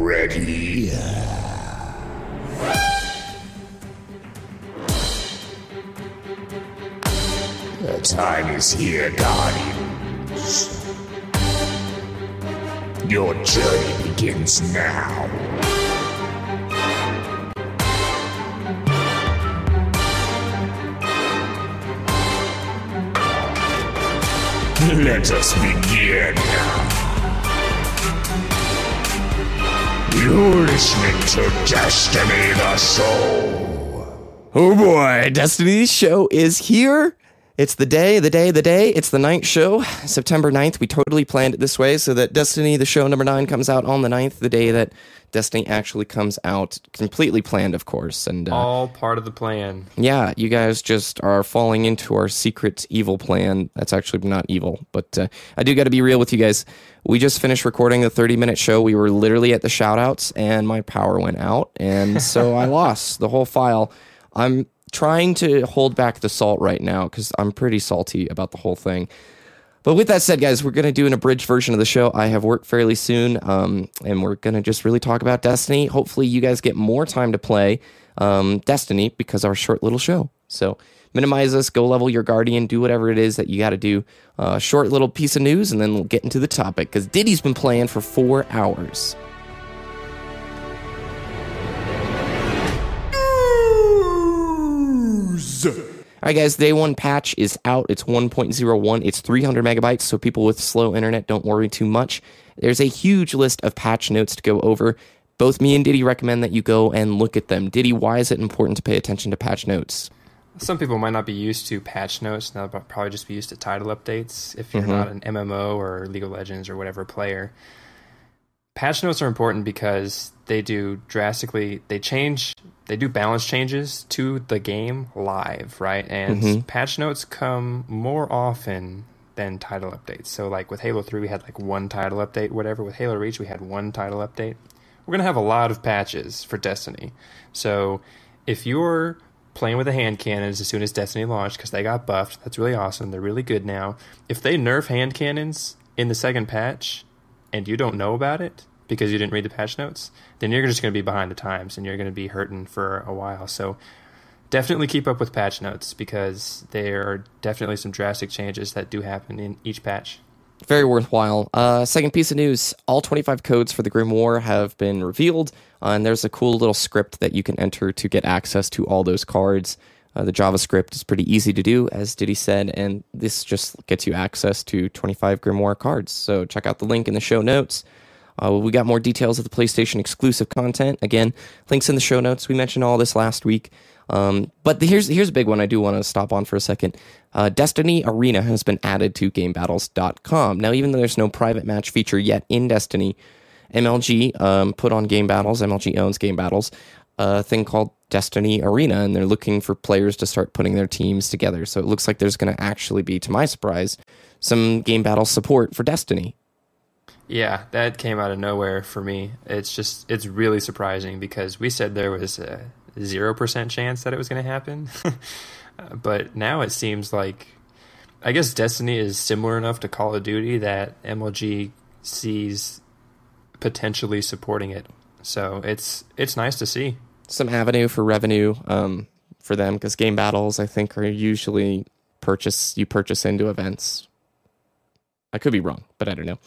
ready? The time is here, Guardians. Your journey begins now. Let us begin. You're listening to Destiny the Show. Oh boy, Destiny's show is here. It's the day. It's the 9th show, September 9th. We totally planned it this way so that Destiny, the show number 9, comes out on the 9th, the day that Destiny actually comes out. Completely planned, of course. And all part of the plan. Yeah, you guys just are falling into our secret evil plan. That's actually not evil, but I do got to be real with you guys. We just finished recording the 30-minute show. We were literally at the shoutouts, and my power went out, and so I lost the whole file. I'm trying to hold back the salt right now because I'm pretty salty about the whole thing. But with that said, guys, we're going to do an abridged version of the show. I have work fairly soon, and we're going to just really talk about Destiny. Hopefully you guys get more time to play Destiny because of our short little show. So minimize this, go level your Guardian, do whatever it is that you got to do. Short little piece of news, and then we'll get into the topic because Ditty's been playing for 4 hours. All right, guys, day 1 patch is out. It's 1.01. It's 300 megabytes, so people with slow internet don't worry too much. There's a huge list of patch notes to go over. Both me and Ditty recommend that you go and look at them. Ditty, why is it important to pay attention to patch notes? Some people might not be used to patch notes. They'll probably just be used to title updates if you're not an MMO or League of Legends or whatever player. Patch notes are important because they do balance changes to the game live, right? And patch notes come more often than title updates. So like with Halo 3, we had like 1 title update, whatever. With Halo Reach, we had 1 title update. We're going to have a lot of patches for Destiny. So if you're playing with the hand cannons as soon as Destiny launched, because they got buffed, that's really awesome. They're really good now. If they nerf hand cannons in the second patch, and you don't know about it because you didn't read the patch notes, then you're just going to be behind the times and you're going to be hurting for a while. So definitely keep up with patch notes because there are definitely some drastic changes that do happen in each patch. Very worthwhile. Second piece of news, all 25 codes for the Grim War have been revealed, and there's a cool little script that you can enter to get access to all those cards. The JavaScript is pretty easy to do, as Ditty said, and this just gets you access to 25 Grimoire cards. So check out the link in the show notes. We got more details of the PlayStation exclusive content. Again, links in the show notes. We mentioned all this last week. But here's a big one I do want to stop on for a second. Destiny Arena has been added to Gamebattles.com. Now, even though there's no private match feature yet in Destiny, MLG put on Game Battles. MLG owns Game Battles. A thing called Destiny Arena, and they're looking for players to start putting their teams together. So it looks like there's going to actually be, to my surprise, some Game Battle support for Destiny. Yeah, that came out of nowhere for me. It's really surprising because we said there was a 0% chance that it was going to happen. But now it seems like, I guess Destiny is similar enough to Call of Duty that MLG sees potentially supporting it. So it's nice to see. Some avenue for revenue for them, because Game Battles, I think, are usually you purchase into events. I could be wrong, but I don't know.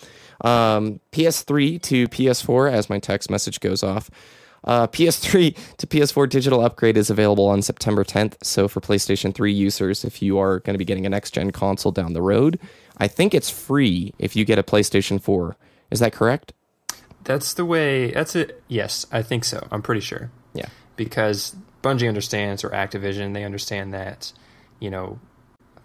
PS3 to PS4, as my text message goes off. PS3 to PS4 digital upgrade is available on September 10th. So for PlayStation 3 users, if you are going to be getting a next-gen console down the road, I think it's free if you get a PlayStation 4. Is that correct? That's it. Yes, I think so. I'm pretty sure. Yeah. Because Bungie understands, or Activision, they understand that,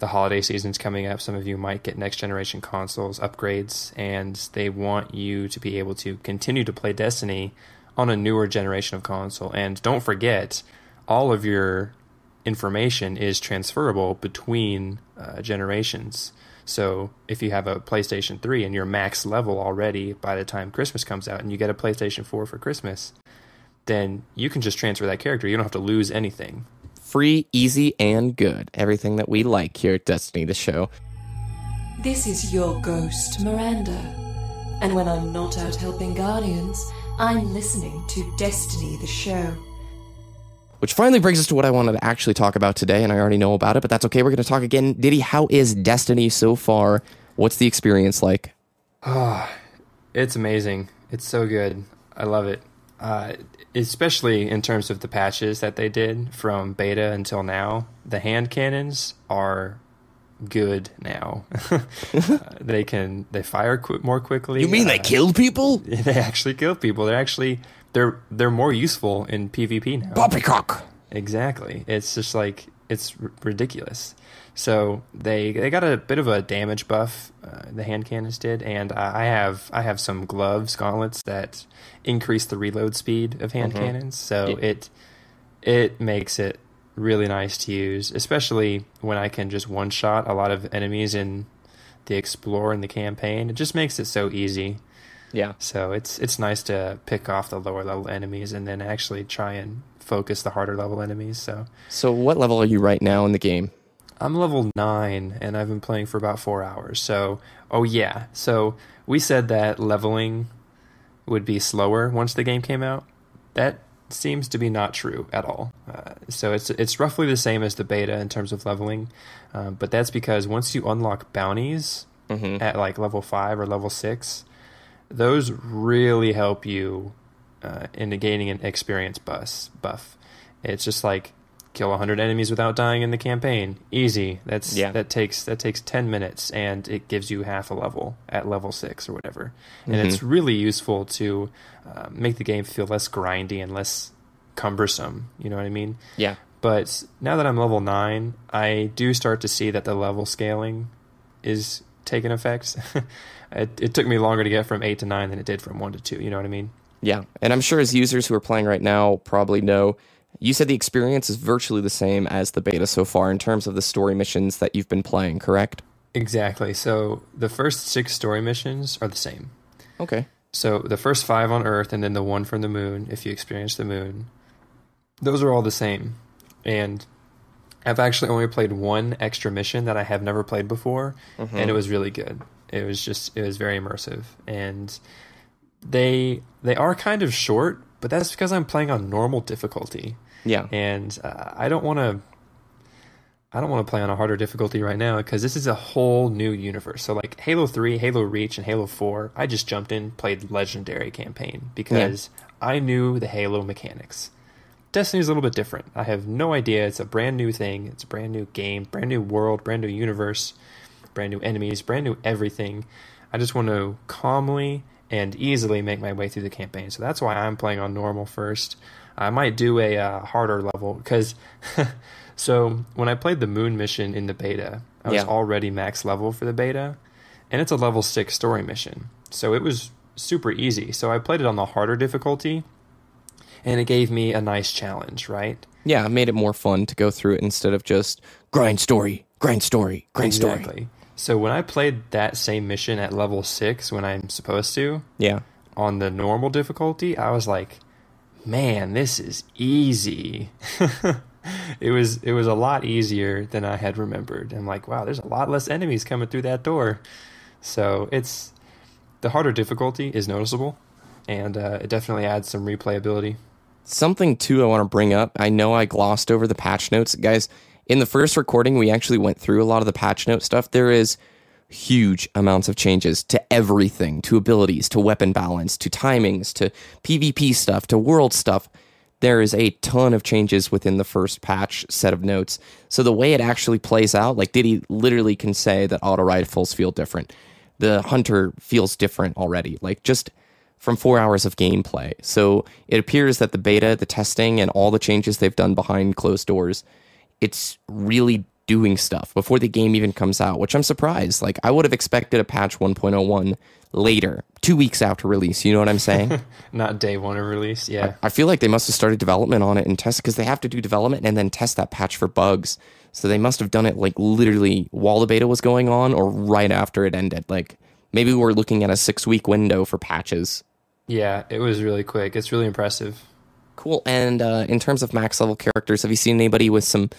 the holiday season's coming up. Some of you might get next generation consoles upgrades, and they want you to be able to continue to play Destiny on a newer generation of console. And don't forget, all of your information is transferable between generations. So if you have a PlayStation 3 and you're max level already by the time Christmas comes out, and you get a PlayStation 4 for Christmas, then you can just transfer that character. You don't have to lose anything. Free, easy, and good. Everything that we like here at Destiny, the show. This is your ghost, Miranda. And when I'm not out helping Guardians, I'm listening to Destiny the Show. Which finally brings us to what I wanted to actually talk about today, and I already know about it, but that's okay. We're going to talk again. Ditty, how is Destiny so far? What's the experience like? Oh, it's amazing. It's so good. I love it. Especially in terms of the patches that they did from beta until now. The hand cannons are good now. They fire more quickly. You mean they killed people? They actually kill people. They're more useful in PvP now. Poppycock. Exactly. It's just like it's ridiculous. So they got a bit of a damage buff. The hand cannons did, and I have some gloves, gauntlets that increase the reload speed of hand cannons. So it makes it really nice to use, especially when I can just one shot a lot of enemies in the Explore in the campaign. It just makes it so easy. Yeah. So it's nice to pick off the lower level enemies and then actually try and focus the harder level enemies. So what level are you right now in the game? I'm level 9 and I've been playing for about 4 hours. So we said that leveling would be slower once the game came out. That seems to be not true at all. So it's roughly the same as the beta in terms of leveling, but that's because once you unlock bounties at like level 5 or level 6, those really help you into gaining an experience buff. It's just like kill 100 enemies without dying in the campaign. Easy. That takes 10 minutes, and it gives you half a level at level 6 or whatever. And it's really useful to make the game feel less grindy and less cumbersome. You know what I mean? Yeah. But now that I'm level 9, I do start to see that the level scaling is taking effect. It took me longer to get from 8 to 9 than it did from 1 to 2. You know what I mean? Yeah. And I'm sure as users who are playing right now probably know, you said the experience is virtually the same as the beta so far in terms of the story missions that you've been playing, correct? Exactly. So the first 6 story missions are the same. Okay. So the first 5 on Earth and then the 1 from the moon, if you experience the moon, those are all the same. And I've actually only played 1 extra mission that I have never played before, and it was really good. It was very immersive. And they are kind of short, but that's because I'm playing on normal difficulty. Yeah. And I don't want to play on a harder difficulty right now because this is a whole new universe. So like Halo 3, Halo Reach, and Halo 4, I just jumped in, played Legendary campaign because I knew the Halo mechanics. Destiny's a little bit different. I have no idea. It's a brand new thing. It's a brand new game, brand new world, brand new universe, brand new enemies, brand new everything. I just want to calmly and easily make my way through the campaign. So that's why I'm playing on normal first. I might do a harder level because so when I played the moon mission in the beta, I was already max level for the beta, and it's a level 6 story mission. So it was super easy. So I played it on the harder difficulty, and it gave me a nice challenge, right? Yeah, it made it more fun to go through it instead of just grind story, grind story, grind story. Exactly. So when I played that same mission at level 6 when I'm supposed to, on the normal difficulty, I was like, man, this is easy. It was a lot easier than I had remembered. I'm like, wow, there's a lot less enemies coming through that door. So the harder difficulty is noticeable, and it definitely adds some replayability. Something, too, I want to bring up. I know I glossed over the patch notes. Guys, in the first recording, we actually went through a lot of the patch note stuff. There is huge amounts of changes to everything, to abilities, to weapon balance, to timings, to PvP stuff, to world stuff. There is a ton of changes within the first patch set of notes. So the way it actually plays out, like Ditty literally can say that auto rifles feel different. The Hunter feels different already. Like just from 4 hours of gameplay. So it appears that the beta, the testing, and all the changes they've done behind closed doors, it's really doing stuff before the game even comes out, which I'm surprised. Like, I would have expected a patch 1.01 later, 2 weeks after release. You know what I'm saying? Not day 1 of release, yeah. I feel like they must have started development on it and test, because they have to do development and then test that patch for bugs. So they must have done it, like, literally while the beta was going on or right after it ended. Like, maybe we're looking at a 6-week window for patches. Yeah, it was really quick. It's really impressive. Cool. And in terms of max level characters, have you seen anybody with some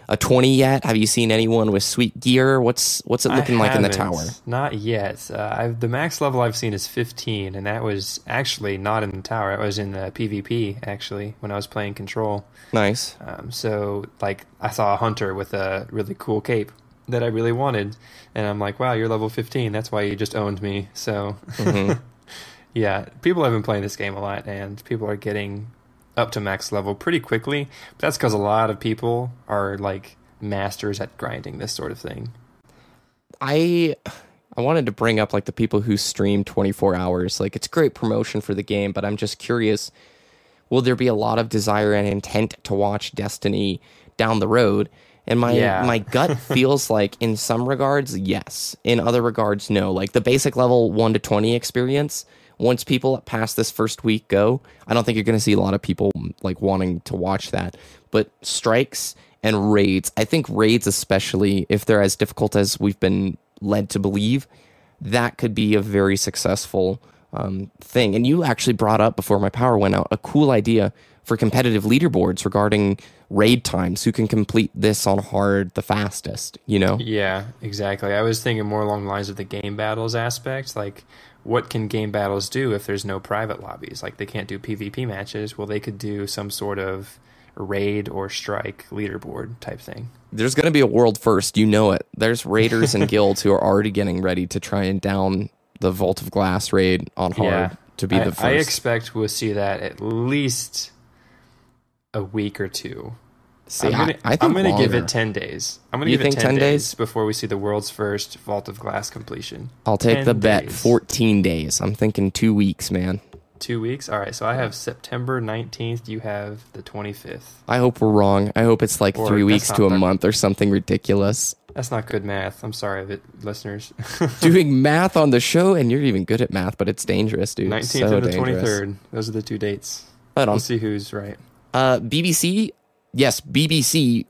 a 20 yet? Have you seen anyone with sweet gear? What's it looking like in the tower? Not yet. The max level I've seen is 15, and that was actually not in the tower. It was in the PvP, actually, when I was playing Control. Nice. So, like, I saw a hunter with a really cool cape that I really wanted, and I'm like, wow, you're level 15. That's why you just owned me. So, yeah, people have been playing this game a lot, and people are getting up to max level pretty quickly. But that's because a lot of people are, like, masters at grinding this sort of thing. I wanted to bring up, like, the people who stream 24 hours. Like, it's great promotion for the game, but I'm just curious, will there be a lot of desire and intent to watch Destiny down the road? And my gut feels like, in some regards, yes. In other regards, no. Like, the basic level 1 to 20 experience, once people past this first week go, I don't think you're going to see a lot of people, like, wanting to watch that. But strikes and raids, I think raids especially, if they're as difficult as we've been led to believe, that could be a very successful thing. And you actually brought up, before my power went out, a cool idea for competitive leaderboards regarding raid times, who can complete this on hard the fastest, you know? Yeah, exactly. I was thinking more along the lines of the game battles aspect. Like, what can game battles do if there's no private lobbies? Like, they can't do PvP matches. Well, they could do some sort of raid or strike leaderboard type thing. There's going to be a world first, you know it. There's raiders and guilds who are already getting ready to try and down the Vault of Glass raid on hard to be the first. I expect we'll see that at least a week or two. See, I'm gonna give it 10 days. I'm gonna give it 10 days before we see the world's first Vault of Glass completion. I'll take the bet. 14 days. I'm thinking 2 weeks, man. 2 weeks? All right, so I have September 19th. You have the 25th. I hope we're wrong. I hope it's like 3 weeks to a month or something ridiculous. That's not good math. I'm sorry, listeners. Doing math on the show, and you're even good at math, but it's dangerous, dude. 19th and the 23rd. Those are the 2 dates. We'll see who's right. BBC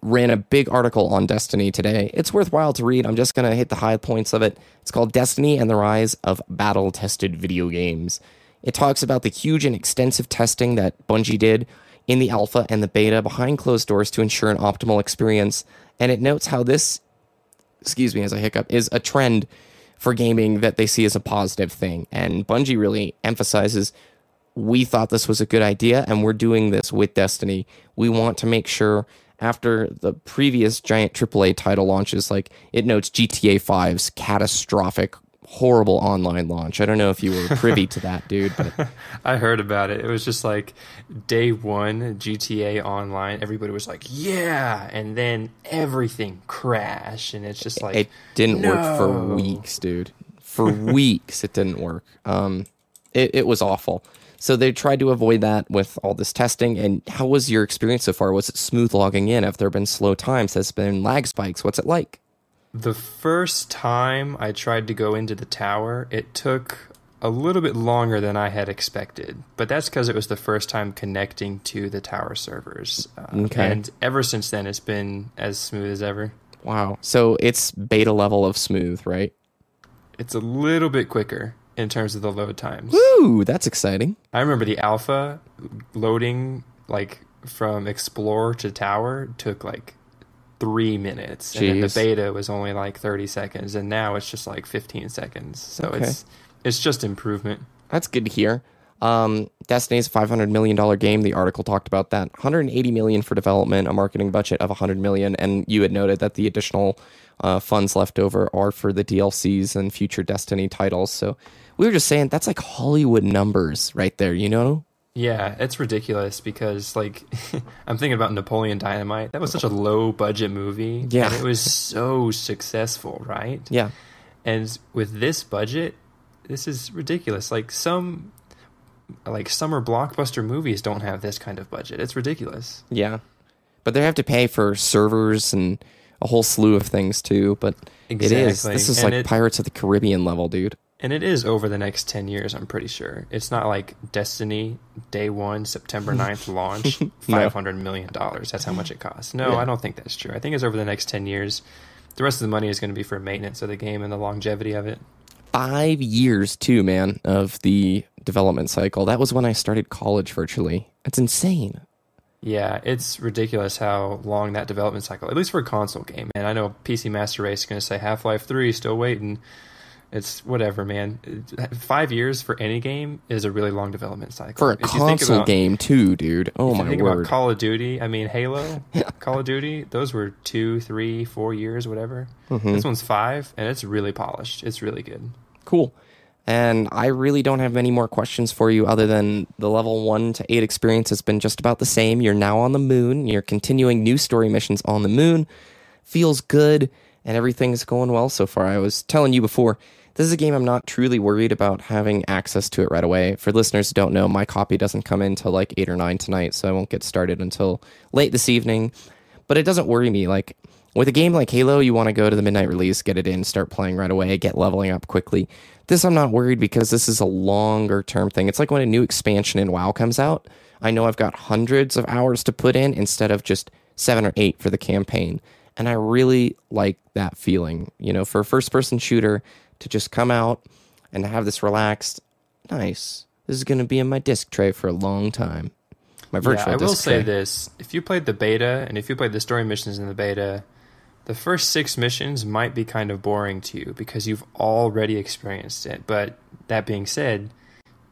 ran a big article on Destiny today. It's worthwhile to read. I'm just going to hit the high points of it. It's called Destiny and the Rise of Battle-Tested Video Games. It talks about the huge and extensive testing that Bungie did in the alpha and the beta behind closed doors to ensure an optimal experience. And it notes how this, excuse me as I hiccup, is a trend for gaming that they see as a positive thing. And Bungie really emphasizes, we thought this was a good idea, and we're doing this with Destiny. We want to make sure, after the previous giant AAA title launches, like, it notes GTA 5's catastrophic, horrible online launch. I don't know if you were privy to that, dude. But I heard about it. It was just like day one, GTA Online. Everybody was like, yeah. And then everything crashed. And it's just like, it didn't work for weeks, dude. For weeks, it didn't work. It was awful. So they tried to avoid that with all this testing. And how was your experience so far? Was it smooth logging in? Have there been slow times? Has there been lag spikes? What's it like? The first time I tried to go into the tower, it took a little bit longer than I had expected. But that's because it was the first time connecting to the tower servers. Okay. And ever since then, it's been as smooth as ever. Wow. So it's beta level of smooth, right? It's a little bit quicker in terms of the load times. Woo! That's exciting. I remember the alpha loading, like, from Explorer to Tower took, like, 3 minutes. Jeez. And then the beta was only, like, 30 seconds. And now it's just, like, 15 seconds. So it's just improvement. That's good to hear. Destiny's a $500 million game. The article talked about that. $180 million for development, a marketing budget of $100 million. And you had noted that the additional funds left over are for the DLCs and future Destiny titles. So we were just saying, that's like Hollywood numbers right there, you know? Yeah, it's ridiculous because, like, I'm thinking about Napoleon Dynamite. That was such a low-budget movie. Yeah. And it was so successful, right? Yeah. And with this budget, this is ridiculous. Like, some summer blockbuster movies don't have this kind of budget. It's ridiculous. Yeah. But they have to pay for servers and a whole slew of things, too. But exactly. This is like Pirates of the Caribbean level, dude. And it is over the next 10 years, I'm pretty sure. It's not like Destiny, day one, September 9th launch, $500 million. That's how much it costs. No, yeah. I don't think that's true. I think it's over the next 10 years. The rest of the money is going to be for maintenance of the game and the longevity of it. 5 years, too, man, of the development cycle. That was when I started college virtually. That's insane. Yeah, it's ridiculous how long that development cycle, at least for a console game. And I know PC Master Race is going to say Half-Life 3 still waiting. It's whatever, man. 5 years for any game is a really long development cycle. For a console game, too, dude. Oh, my word. If you think about Call of Duty, I mean, Halo, Call of Duty, those were 2, 3, 4 years, whatever. This one's 5, and it's really polished. It's really good. Cool. And I really don't have many more questions for you other than the level 1 to 8 experience has been just about the same. You're now on the moon. You're continuing new story missions on the moon. Feels good, and everything's going well so far. I was telling you before, this is a game I'm not truly worried about having access to it right away. For listeners who don't know, my copy doesn't come in till like 8 or 9 tonight, so I won't get started until late this evening. But it doesn't worry me. Like, with a game like Halo, you want to go to the midnight release, get it in, start playing right away, get leveling up quickly. This I'm not worried because this is a longer term thing. It's like when a new expansion in WoW comes out. I know I've got hundreds of hours to put in instead of just 7 or 8 for the campaign. And I really like that feeling, you know, for a first-person shooter to just come out and have this relaxed, nice, this is going to be in my disc tray for a long time. My virtual disc tray. I will say this, if you played the beta and if you played the story missions in the beta, the first 6 missions might be kind of boring to you because you've already experienced it. But that being said,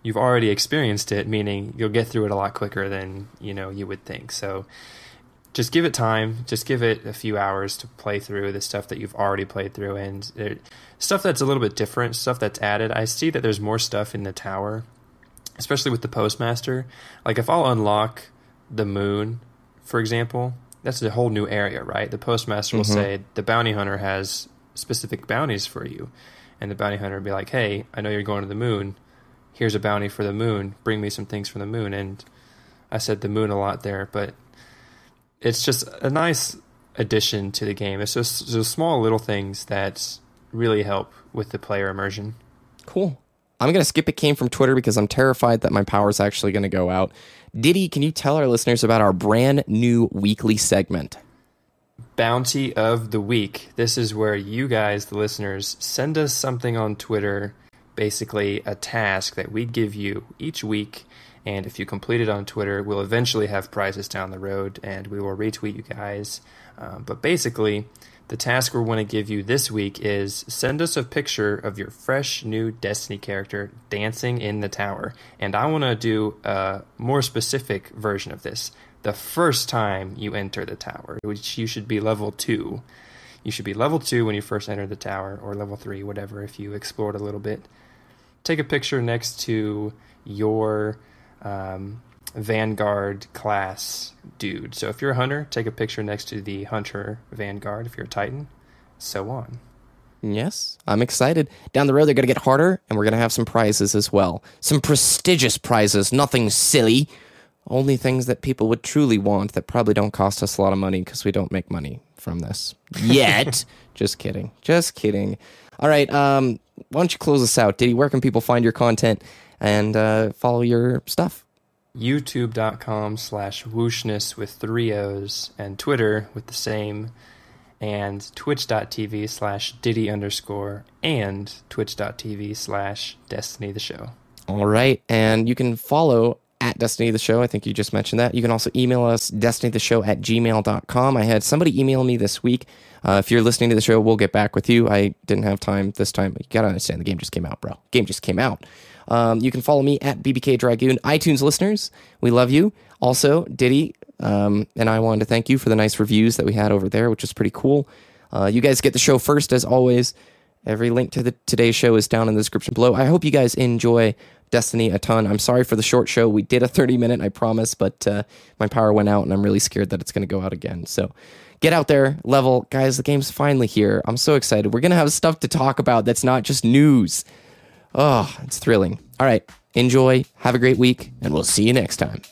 you've already experienced it, meaning you'll get through it a lot quicker than, you know, you would think. So just give it time. Just give it a few hours to play through the stuff that you've already played through. And stuff that's a little bit different, stuff that's added. I see that there's more stuff in the tower, especially with the Postmaster. Like if I'll unlock the moon, for example, that's a whole new area, right? The Postmaster will say, the bounty hunter has specific bounties for you. And the bounty hunter will be like, hey, I know you're going to the moon. Here's a bounty for the moon. Bring me some things from the moon. And I said the moon a lot there, but it's just a nice addition to the game. It's just those small little things that really help with the player immersion. Cool. I'm going to skip it came from Twitter because I'm terrified that my power is actually going to go out. Ditty, can you tell our listeners about our brand new weekly segment? Bounty of the Week. This is where you guys, the listeners, send us something on Twitter, basically a task that we give you each week. And if you complete it on Twitter, we'll eventually have prizes down the road, and we will retweet you guys. But basically, the task we want to give you this week is send us a picture of your fresh new Destiny character dancing in the tower. And I want to do a more specific version of this. The first time you enter the tower, which you should be level 2. You should be level 2 when you first enter the tower, or level 3, whatever, if you explored a little bit. Take a picture next to your Vanguard class dude. So if you're a hunter, take a picture next to the hunter Vanguard. If you're a Titan, so on. Yes, I'm excited. Down the road, they're going to get harder, and we're going to have some prizes as well. Some prestigious prizes, nothing silly. Only things that people would truly want that probably don't cost us a lot of money because we don't make money from this yet. Just kidding. Just kidding. All right, why don't you close us out, Ditty? Where can people find your content and follow your stuff? YouTube.com/whooshness with 3 O's and Twitter with the same, and twitch.tv/Ditty_ and twitch.tv/Destiny the Show. All right, and you can follow at Destiny the Show. I think you just mentioned that. You can also email us destinytheshow@gmail.com. I had somebody email me this week. If you're listening to the show, we'll get back with you. I didn't have time this time. You gotta understand, the game just came out, bro. Game just came out. You can follow me at BBK Dragoon. iTunes listeners, we love you. Also, Ditty and I wanted to thank you for the nice reviews that we had over there, which is pretty cool. You guys get the show first, as always. Every link to today's show is down in the description below. I hope you guys enjoy Destiny a ton. I'm sorry for the short show. We did a 30-minute, I promise, but my power went out, and I'm really scared that it's going to go out again. So get out there, level. Guys, the game's finally here. I'm so excited. We're going to have stuff to talk about that's not just news. Oh, it's thrilling. All right, enjoy. Have a great week, and we'll see you next time.